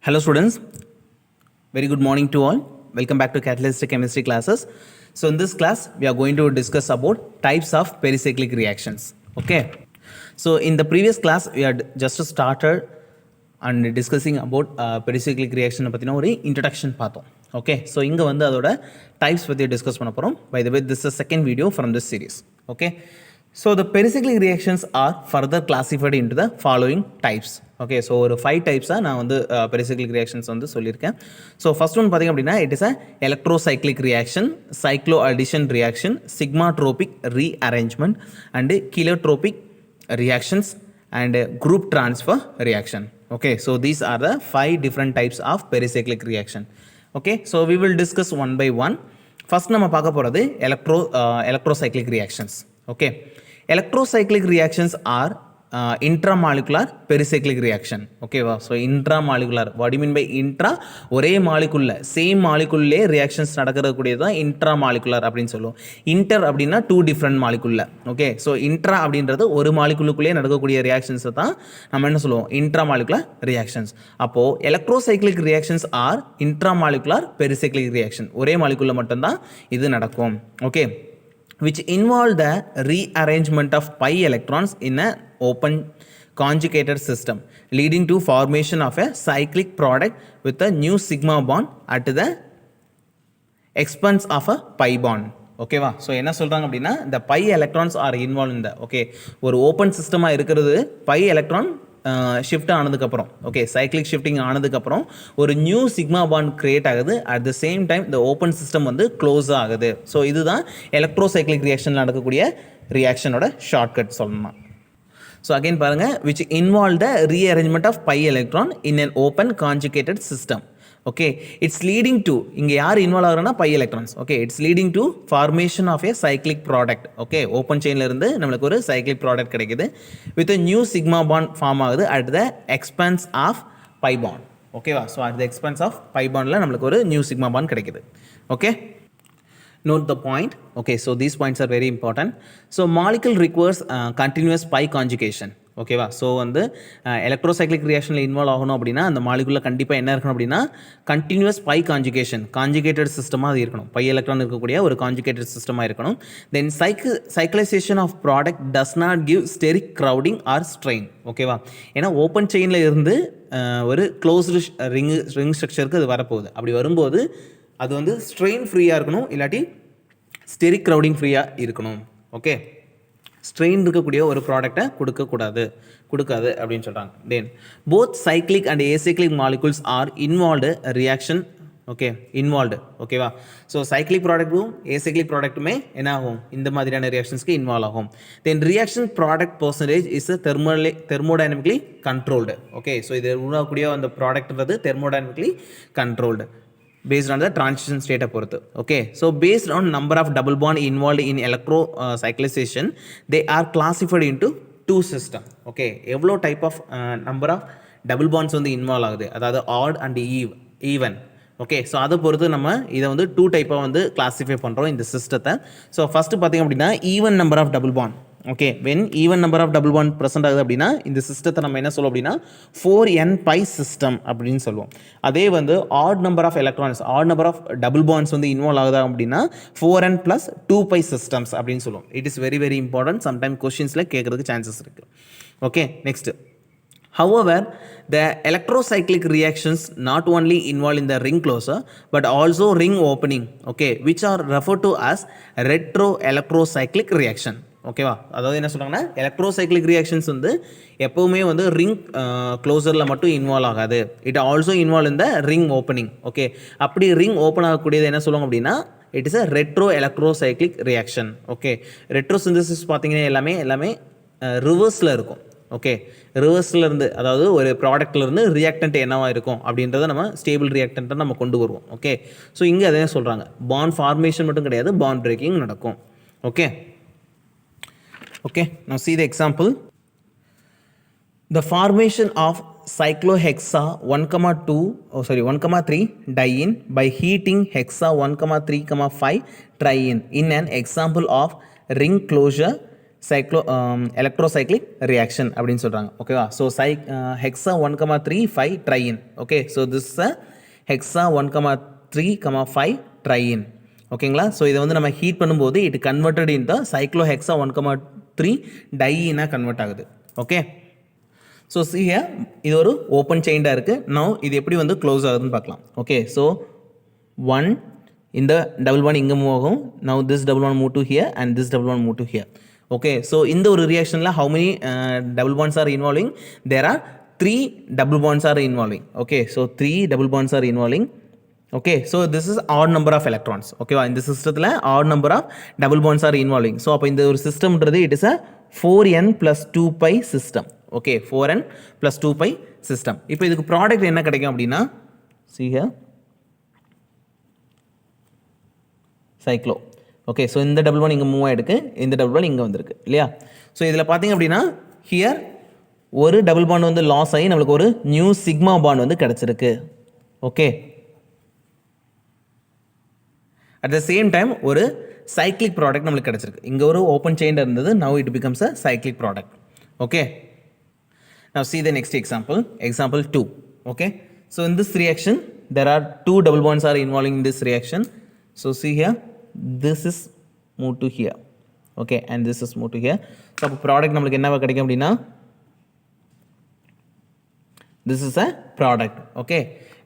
Hello students, very good morning to all. Welcome back to Catalyst Chemistry classes. So in this class, we are going to discuss about types of pericyclic reactions. Okay. So in the previous class, we had just started and discussing about pericyclic reaction பத்தின ஒரு introduction பார்த்தோம். Okay. So இங்க வந்து அதோட types பத்தி discuss பண்ண போறோம். By the way, this is the second video from this series. Okay. So the pericyclic reactions are further classified into the following types. Okay, so ஒரு 5 types நான் வந்து pericyclic reactions வந்து சொல்லியிருக்கேன். So first one பார்த்தீங்க அப்படின்னா it is a electrocyclic reaction, cycloaddition reaction, sigmatropic rearrangement and cheletropic reactions and group transfer reaction. Okay, so these are the 5 different types of pericyclic reaction. Okay, so we will discuss one by one. First நம்ம பார்க்க போகிறது electrocyclic reactions. Okay, electrocyclic reactions are intramolecular pericyclic reaction. Okay வா, so intramolecular, what do you mean by intra? ஒரே மாலிகுல்ல same மாலிகுல்லே reactions நடக்கிறக்கூடியது தான் intramolecular அப்படின்னு சொல்லுவோம். Inter அப்படின்னா 2 different மாலிகுல்ல. ஓகே, ஸோ இன்ட்ரா அப்படின்றது ஒரு மாலிகுலுக்குள்ளே நடக்கக்கூடிய ரியாக்ஷன்ஸை தான் நம்ம என்ன சொல்லுவோம், இன்ட்ராமாலிகுலர் ரியாக்ஷன்ஸ். அப்போது electrocyclic reactions are intramolecular pericyclic reaction, ஒரே மாலிகுல்ல மட்டும்தான் இது நடக்கும். Okay, which involve the rearrangement of pi electrons in an open conjugated system, leading to formation of a cyclic product with a new sigma bond at the expense of a pi bond. ஓகேவா, so என்ன சொல்கிறாங்க அப்படின்னா இந்த pi electrons are involve இந்த okay ஒரு open சிஸ்டமாக இருக்கிறது pi electron shift ஆனதுக்கப்புறம் ஓகே சைக்ளிக் ஷிஃப்டிங் ஆனதுக்கப்புறம் ஒரு நியூ சிக்மா பாண்ட் கிரியேட் ஆகுது. அட் த சேம் டைம் இந்த ஓப்பன் சிஸ்டம் வந்து க்ளோஸ் ஆகுது. ஸோ இதுதான் எலக்ட்ரோசைக்ளிக் ரியாக்ஷன் நடக்கக்கூடிய ரியாக்ஷனோட ஷார்ட்கட் சொல்லணும். ஸோ அகைன் பாருங்கள், which involve the rearrangement of pi electron in an open conjugated system. Okay, it's leading to இங்கே யார் இன்வால்வ் ஆகுறனா pi electrons. Okay, it's leading to formation of a cyclic product. Okay, open செயினில் இருந்து நம்மளுக்கு ஒரு cyclic product கிடைக்குது with a new sigma bond form ஆகுது at the expense of pi bond. ஓகேவா, so at the expense of pi பாண்டில் நம்மளுக்கு ஒரு நியூ சிக்மா பாண்ட் கிடைக்குது. Okay, note the point. Okay, so these points are very important. So molecule requires continuous pi conjugation. ஓகேவா, so வந்து electrocyclic ரியாக்ஷனில் involve ஆகணும் அப்படின்னா அந்த மாலிகுலில் கண்டிப்பாக என்ன இருக்கணும் அப்படின்னா கண்டினியூஸ் பை கான்ஜுகேட்டட் சிஸ்டமாக அது இருக்கணும். பை எலக்ட்ரான் இருக்கக்கூடிய ஒரு கான்ஜுகேட்டட் சிஸ்டமாக இருக்கணும். Then cyclization of product does not give steric crowding or strain. ஓகேவா, ஏன்னா ஓப்பன் செயினில் இருந்து ஒரு க்ளோஸ்டு ரிங் ஸ்ட்ரக்சருக்கு அது வரப்போகுது. அப்படி வரும்போது அது வந்து ஸ்ட்ரெயின் ஃப்ரீயாக இருக்கணும், இல்லாட்டி ஸ்டெரிக் க்ரௌடிங் ஃப்ரீயாக இருக்கணும். ஓகே, ஸ்ட்ரெயின் இருக்கக்கூடிய ஒரு ப்ராடக்டை கொடுக்காது அப்படின்னு சொல்கிறாங்க. Then both cyclic and acyclic molecules are involved reaction. Okay, involved. ஓகேவா, ஸோ சைக்ளிக் ப்ராடக்ட்டும் ஏசைக்ளிக் ப்ராடக்ட்டுமே என்ன ஆகும், இந்த மாதிரியான ரியாக்ஷன்ஸ்க்கு இன்வால்வ் ஆகும். Then reaction product percentage is thermodynamically controlled. Okay, so இது உருவாகக்கூடிய அந்த ப்ராடக்ட்ன்றது thermodynamically controlled based on the transition state பொறுத்து. Okay, so based on number of double bond involved in electrocyclization, they are classified into 2 system. Okay, எவ்வளோ type of number of double bonds வந்து involve ஆகுது, அதாவது odd and even. Okay, so அதை பொறுத்து நம்ம இதை வந்து 2 டைப்பாக வந்து கிளாஸிஃபை பண்ணுறோம் இந்த சிஸ்டத்தை. ஸோ ஃபஸ்ட்டு பார்த்திங்க அப்படின்னா even number of double bond. Okay, when even number of double bond present ஆகுது அப்படின்னா இந்த சிஸ்டத்தை நம்ம என்ன சொல்லுவோம் அப்படின்னா 4n பை சிஸ்டம் அப்படின்னு சொல்லுவோம். அதே வந்து odd number of electrons, odd number of double bonds வந்து இன்வால்வ் ஆகுதா அப்படின்னா 4n + 2 பை சிஸ்டம்ஸ் அப்படின்னு சொல்லுவோம். It is very very important, sometime கொஸ்டின்ஸில் கேட்குறதுக்கு சான்சஸ் இருக்குது. Okay, next. However, the electrocyclic reactions not only involve in the ring closure but also ring opening, okay, which are referred to as retroelectrocyclic reaction. ஓகேவா, அதாவது என்ன சொல்கிறாங்கன்னா electrocyclic reactions வந்து எப்போவுமே வந்து ரிங் க்ளோசரில் மட்டும் இன்வால்வ் ஆகாது. இட் ஆல்சோ இன்வால்வ் இந்த ரிங் ஓப்பனிங். ஓகே, அப்படி ரிங் ஓப்பன் ஆகக்கூடியது என்ன சொல்லுவாங்க அப்படின்னா it is a retro electrocyclic reaction. Okay, retro synthesis பார்த்தீங்கன்னா எல்லாமே ரிவர்ஸில் இருக்கும். ஓகே, ரிவர்ஸில் இருந்து அதாவது ஒரு ப்ராடக்ட்லேருந்து ரியாக்டன்ட் என்னவாக இருக்கும் அப்படின்றத நம்ம ஸ்டேபிள் ரியாக்டன்ட்டை நம்ம கொண்டு வருவோம். ஓகே, ஸோ இங்கே அதே சொல்கிறாங்க பாண்ட் ஃபார்மேஷன் மட்டும் கிடையாது, பாண்ட் பிரேக்கிங் நடக்கும். Okay, now see the example. The formation of cyclohexa 1,3 diene by heating hexa 1,3,5 triene in an example of ring closure electrocyclic reaction அப்படின்னு சொல்கிறாங்க. ஓகேவா? So hexa 1,3 5 triene. Okay, so this hexa 1,3 5 triene. ஓகேங்களா? So இதை வந்து நம்ம heat பண்ணும்போது it converted in the cyclohexa 1,3 டையினாக convert ஆகுது. ஓகே, ஸோ ஹியர் இது ஒரு ஓப்பன் செயின்டாக இருக்குது. நவ் இது எப்படி வந்து க்ளோஸ் ஆகுதுன்னு பார்க்கலாம். ஓகே, ஸோ 1 இந்த double bond இங்கே மூவ் ஆகும். now this double bond move to here and this double bond move to here. okay, so இந்த ஒரு reactionல how many double bonds are involving? there are 3 double bonds are involving. okay, so 3 double bonds are involving. okay, so this is odd number of electrons. okay, இந்த சிஸ்டத்தில் odd number of double bonds are involving. so அப்போ இந்த ஒரு சிஸ்டம்ன்றது it is a 4n plus 2 pi system. okay, 4n plus 2 pi system. இப்போ இதுக்கு product என்ன கிடைக்கும் அப்படின்னா see here cyclo. Okay, so இந்த டபுள் பாண்ட் இங்கே மூவ் ஆகிடுக்கு, இந்த டபுள் பாண்ட் இங்கே வந்திருக்கு இல்லையா? ஸோ இதில் பார்த்தீங்க அப்படின்னா ஹியர் ஒரு டபுள் பாண்ட் வந்து லாஸ் ஆகி நம்மளுக்கு ஒரு நியூ சிக்மா பாண்ட் வந்து கிடச்சிருக்கு. Okay, at the same time ஒரு சைக்ளிக் ப்ராடக்ட் நம்மளுக்கு கிடச்சிருக்கு. இங்கே ஒரு ஓப்பன் செயின் இருந்தது, now it becomes a cyclic product. Okay, now see the next example, example 2. okay, so in this reaction there are 2 double bonds are involving in this reaction. so see here this is move to here. okay, and this is move to here. so அப்போ product நம்மளுக்கு என்ன கிடைக்கும் அப்படின்னா this is a product. okay,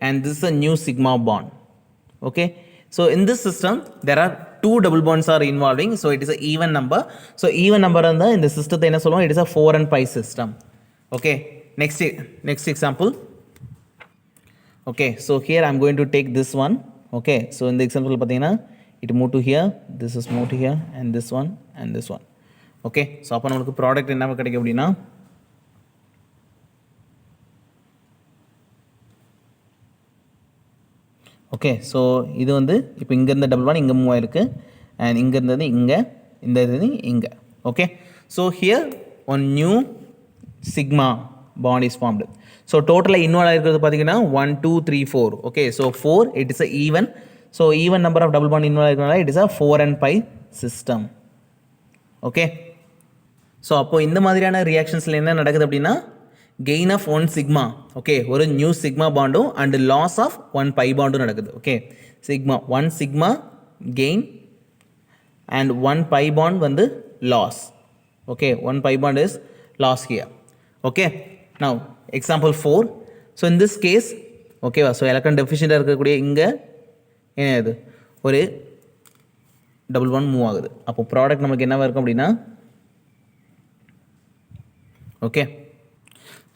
and this is a new sigma bond. okay, so in this system there are 2 double bonds are involving, so it is a even number. so even number இருந்தால் இந்த சிஸ்டத்தை என்ன சொல்லுவோம்? it is a 4n pi system. okay, next example. okay, so here I am going to take this one. okay, so in the example பார்த்தீங்கன்னா it move to here, this is move to here, and this one and this one. okay, so அப்போ நமக்கு product என்ன கிடைக்கும் அப்படின்னா okay, so இது வந்து இப்போ இங்கே இருந்த டபுள் பாண்ட் இங்கே மூவ் ஆயிருக்கு, அண்ட் இங்கே இருந்தது இங்கே, இந்த இது இங்கே. Okay, so here one new sigma bond is formed. So டோட்டலாக இன்வால்வ் ஆகிருக்கிறது பார்த்தீங்கன்னா 1 2 3 4. Okay, so 4 it is a even. So even number of double bond involve ஆகிருக்கிறதுனால it is a 4n pi system. Okay, so அப்போது இந்த மாதிரியான ரியாக்ஷன்ஸில் என்ன நடக்குது அப்படின்னா கெயின் ஆஃப் 1 சிக்மா. ஓகே, ஒரு நியூ சிக்மா பாண்டும் அண்ட் லாஸ் ஆஃப் 1 pi பாண்டும் நடக்குது. Okay, sigma 1 sigma gain and 1 pi bond வந்து loss. Okay, 1 pi bond is loss here. Okay, now example 4. So in this case ஓகேவா, so electron டெஃபிஷியண்டாக இருக்கக்கூடிய இங்கே என்ன இது ஒரு டபுள் பாண்ட் மூவ் ஆகுது. அப்போ ப்ராடக்ட் நமக்கு என்னவாக இருக்கும் அப்படின்னா ஓகே,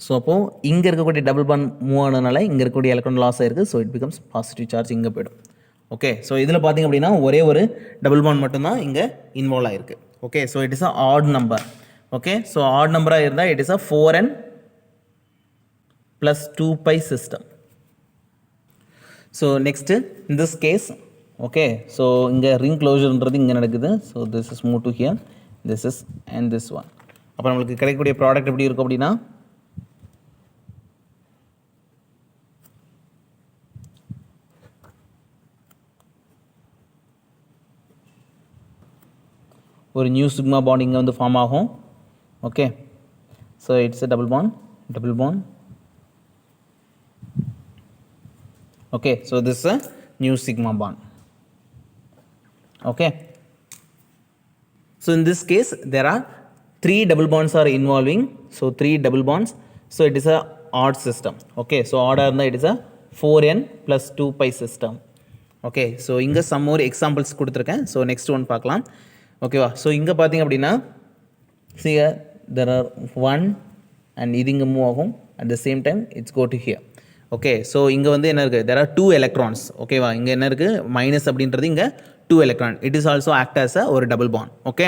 ஸோ அப்போது இங்கே இருக்கக்கூடிய டபுள் பாண்ட் மூவ் ஆனதுனால இங்கே இருக்கக்கூடிய எலக்ட்ரான் லாஸ் ஆயிருக்கு. So it becomes positive charge இங்கே போய்டும். ஓகே, ஸோ இதில் பார்த்திங்க அப்படின்னா ஒரே ஒரு டபுள் பாண்ட் மட்டும்தான் இங்கே இன்வால்வ் ஆகிருக்கு. Okay, so it is a odd number. Okay, so odd நம்பராக இருந்தால் it is a 4n plus 2 pi system. So next in this case okay, so இங்கே ரிங் க்ளோஷர்ன்றது இங்கே நடக்குது. So this is move to here, this is and this one. அப்போ நம்மளுக்கு கிடைக்கக்கூடிய product எப்படி இருக்கும் அப்படின்னா ஒரு நியூ சிக்மா பாண்ட் இங்கே வந்து ஃபார்ம் ஆகும். Okay, so it's a double bond. okay, so this is a new sigma bond. okay, so in this case there are 3 double bonds are involving. so 3 double bonds, so it is a odd system. okay, so odd arna it is a 4n plus 2 pi system. okay, so inga some more examples kuduthirken. so next one paakalam. okay va, so inga pathinga appadina see here there are 1 and இது இங்கே move ஆகும். at the same time it's go to here. Okay, so இங்கே வந்து என்ன இருக்குது, there are 2 electrons. ஓகேவா, இங்கே என்ன இருக்குது மைனஸ் அப்படின்றது இங்கே 2 electron. It is also act as a ஒரு டபுள் பாண்ட். ஓகே,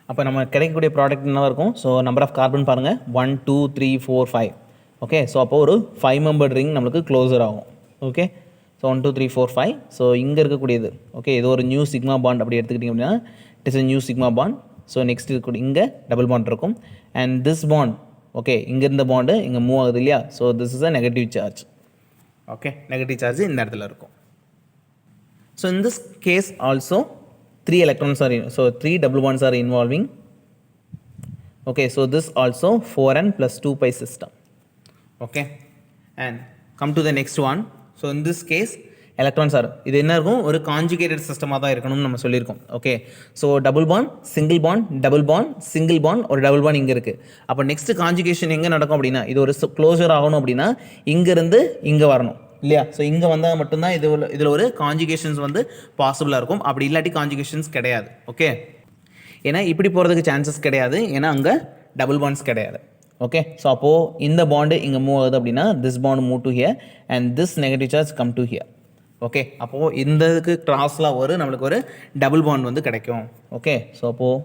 அப்போ நம்ம கிடைக்கக்கூடிய ப்ராடக்ட் என்னவாக இருக்கும்? ஸோ நம்பர் ஆஃப் கார்பன் பாருங்கள் 1 2 3 4 5. ஓகே, ஸோ அப்போ ஒரு 5 மெம்பர் ரிங் நம்மளுக்கு க்ளோஸர் ஆகும். Okay, so 1 2 3 4 5. ஸோ இங்கே இருக்கக்கூடியது ஓகே, இது ஒரு நியூ சிக்மா பாண்ட் அப்படி எடுத்துக்கிட்டிங்க அப்படின்னா it is a new sigma bond. So next இருக்கக்கூடிய இங்கே டபுள் பாண்ட் இருக்கும் அண்ட் திஸ் பாண்ட் ஓகே, இங்கே இருந்த பாண்டு இங்கே மூவ் ஆகுது இல்லையா? So this is a negative charge. Okay, negative charge இந்த இடத்துல இருக்கும். So in this case also 3 electrons are in, so 3 double bonds are involving. Okay, so this also 4n plus 2 pi system. Okay, and come to the next one. So in this case electrons are இது என்ன இருக்கும், ஒரு conjugated சிஸ்டமாக தான் இருக்கணும்னு நம்ம சொல்லியிருக்கோம். Okay, so double bond, single bond, double bond, single bond, ஒரு டபுள் பாண்ட் இங்கே இருக்குது. அப்போ நெக்ஸ்ட் கான்ஜுகேஷன் எங்கே நடக்கும் அப்படின்னா, இது ஒரு க்ளோசர் ஆகணும் அப்படின்னா இங்கேருந்து இங்கே வரணும் இல்லையா? ஸோ இங்கே வந்தால் மட்டும்தான் இதில் ஒரு கான்ஜுகேஷன்ஸ் வந்து பாசிபிளாக இருக்கும். அப்படி இல்லாட்டி கான்ஜுகேஷன்ஸ் கிடையாது. ஓகே, ஏன்னா இப்படி போகிறதுக்கு சான்சஸ் கிடையாது, ஏன்னா அங்கே டபுள் பாண்ட்ஸ் கிடையாது. ஓகே, ஸோ அப்போது இந்த பாண்டு இங்கே மூவ் ஆகுது அப்படின்னா this bond move to here and this negative charge come to hear. Okay, அப்போது இந்த இதுக்கு கிராஸில் நம்மளுக்கு ஒரு டபுள் பாண்ட் வந்து கிடைக்கும். ஓகே, ஸோ அப்போது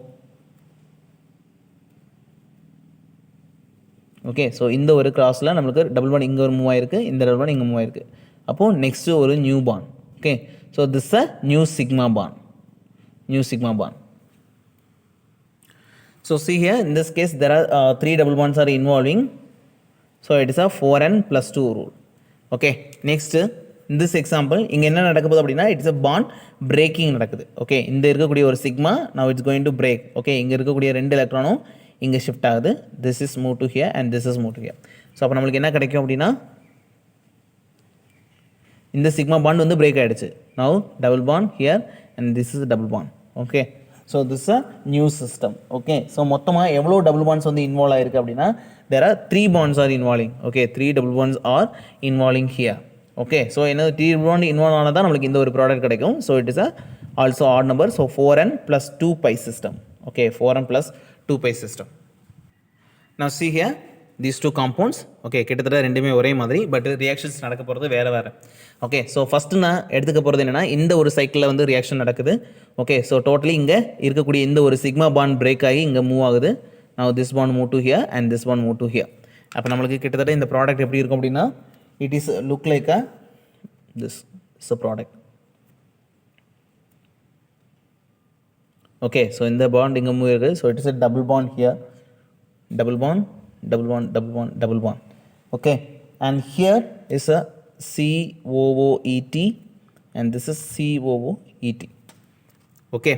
ஓகே, ஸோ இந்த ஒரு கிராஸில் நம்மளுக்கு டபுள் பாண்ட் இங்கே ஒரு மூவ் ஆயிருக்கு, இந்த டபுள் பாண்ட் இங்கே மூவ் ஆயிருக்கு. அப்போது நெக்ஸ்ட்டு ஒரு new bond. Okay, so this a new sigma bond, new sigma bond. So see here, in this case there are 3 double bonds are involving, so it is a 4n plus 2 rule. Okay, next in this example இங்க என்ன நடக்க போகுது அப்படின்னா it is a bond breaking நடக்குது. Okay, இந்த இருக்கக்கூடிய ஒரு sigma now it's going to break. Okay, இங்க இருக்கக்கூடிய ரெண்டு எலக்ட்ரானும் இங்க ஷிஃப்ட் ஆகுது. this is move to here and this is move to here. So அப்போ நம்மளுக்கு என்ன கிடைக்கும் அப்படின்னா இந்த சிக்மா பாண்ட் வந்து பிரேக் ஆகிடுச்சு. now double bond here and this is a double bond. Okay, so this a new system. Okay, so மொத்தமாக எவ்வளோ டபுள் பாண்ட்ஸ் வந்து இன்வால்வ் ஆயிருக்கு அப்படின்னா there are 3 bonds are involving. Okay, 3 double bonds are involving here. Okay, so என்ன 3 bond involve ஆனால் தான் நம்மளுக்கு இந்த ஒரு ப்ராடக்ட் கிடைக்கும். So it is a also add number. So 4n plus 2 pi system. Okay, 4n plus 2 pi system. Now see here these two compounds. Okay, கிட்டத்தட்ட ரெண்டுமே ஒரே மாதிரி, பட் ரியாக்ஷன்ஸ் நடக்க போகிறது வேறு வேறு. ஓகே, ஸோ ஃபஸ்ட்டு நான் எடுத்துக்க போகிறது என்னென்னா இந்த ஒரு சைக்கிளில் வந்து ரியாக்ஷன் நடக்குது. ஓகே, ஸோ டோட்டலி இங்கே இருக்கக்கூடிய இந்த ஒரு சிக்மா பாண்ட் பிரேக் ஆகி இங்கே மூவ் ஆகுது. நான் this bond move to here and this bond move to here. அப்போ நம்மளுக்கு கிட்டத்தட்ட இந்த ப்ராடக்ட் எப்படி இருக்கும் அப்படின்னா it is look like a this is a product. Okay, so இந்த பாண்ட் இங்கே மூவ் இருக்குது. So it is a double bond here, double bond, double bond, double bond, double bond. Okay, and here is a COOET and this is COOET. Okay,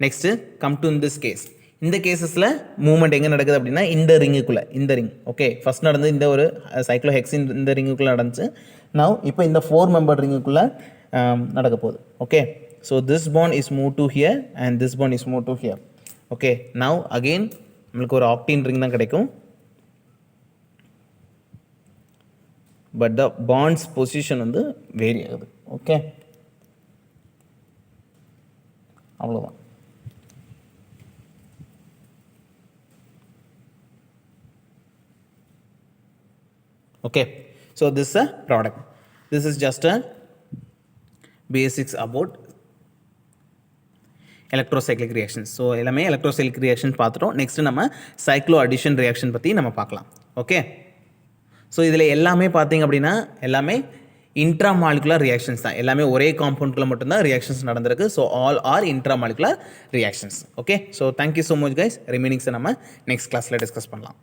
next come to in this case. இந்த கேசஸில் movement எங்கே நடக்குது அப்படின்னா இந்த ரிங்குக்குள்ளே, இந்த ring. Okay, first நடந்து இந்த ஒரு சைக்ளோஹெக்ஸின் இந்த ரிங்குக்குள்ளே நடந்துச்சு. now இப்போ இந்த 4 member ரிங்குக்குள்ளே நடக்க போகுது. Okay, so this bond is move to here and this bond is move to here. Okay, now again நம்மளுக்கு ஒரு ஆக்டீன் ரிங் தான் கிடைக்கும், பட் த பாண்ட்ஸ் பொசிஷன் வந்து வேரி ஆகுது. ஓகே, அவ்வளோதான். Okay, so this a product. This is just a basics about electrocyclic reactions. So எல்லாமே electrocyclic reaction பார்த்துட்டோம். Next நம்ம சைக்ளோ அடிஷன் ரியாக்ஷன் பற்றி நம்ம பார்க்கலாம். ஓகே, ஸோ இதில் எல்லாமே பார்த்தீங்க அப்படின்னா எல்லாமே இன்ட்ராமாலிகுலர் ரியாக்ஷன்ஸ் தான். எல்லாமே ஒரே காம்பவுண்ட்குள்ளே மட்டும்தான் ரியாக்ஷன்ஸ் நடந்திருக்கு. So all are intramolecular reactions. Okay, so thank you so much guys. ரிமைனிங்ஸை நம்ம நெக்ஸ்ட் கிளாஸில் டிஸ்கஸ் பண்ணலாம்.